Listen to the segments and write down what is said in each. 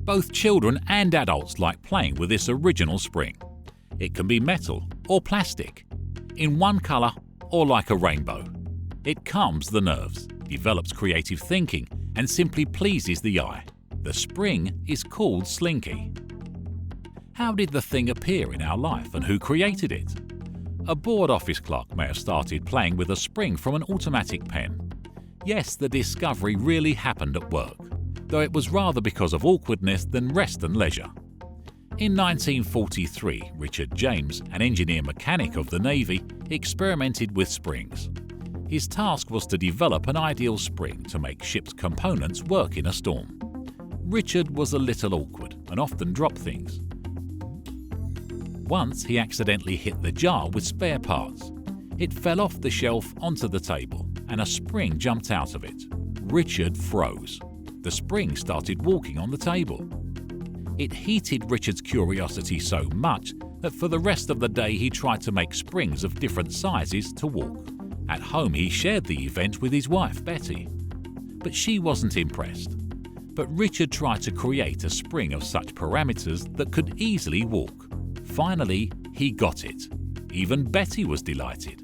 Both children and adults like playing with this original spring. It can be metal or plastic, in one colour or like a rainbow. It calms the nerves, develops creative thinking, and simply pleases the eye. The spring is called Slinky. How did the thing appear in our life and who created it? A bored office clerk may have started playing with a spring from an automatic pen. Yes, the discovery really happened at work, though it was rather because of awkwardness than rest and leisure. In 1943, Richard James, an engineer-mechanic of the Navy, experimented with springs. His task was to develop an ideal spring to make ship's components work in a storm. Richard was a little awkward and often dropped things. Once he accidentally hit the jar with spare parts. It fell off the shelf onto the table and a spring jumped out of it. Richard froze. The spring started walking on the table. It heated Richard's curiosity so much that for the rest of the day he tried to make springs of different sizes to walk. At home he shared the event with his wife Betty, but she wasn't impressed. But Richard tried to create a spring of such parameters that could easily walk. Finally, he got it. Even Betty was delighted.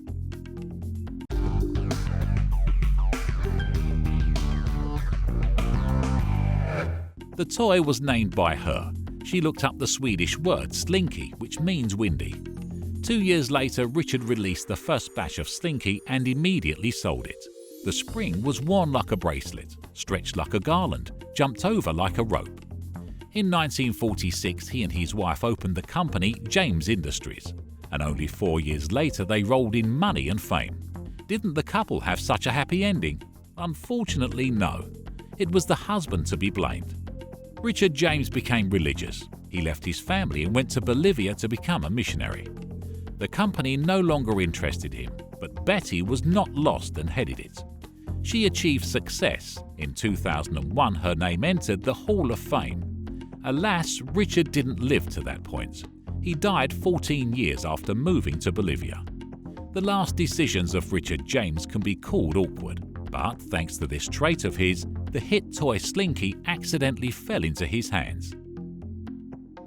The toy was named by her. She looked up the Swedish word Slinky, which means windy. 2 years later, Richard released the first batch of Slinky and immediately sold it. The spring was worn like a bracelet, stretched like a garland, jumped over like a rope. In 1946, he and his wife opened the company James Industries, and only 4 years later they rolled in money and fame. Didn't the couple have such a happy ending? Unfortunately, no. It was the husband to be blamed. Richard James became religious. He left his family and went to Bolivia to become a missionary. The company no longer interested him, but Betty was not lost and headed it. She achieved success. In 2001, her name entered the Hall of Fame. Alas, Richard didn't live to that point. He died 14 years after moving to Bolivia. The last decisions of Richard James can be called awkward, but thanks to this trait of his, the hit toy Slinky accidentally fell into his hands.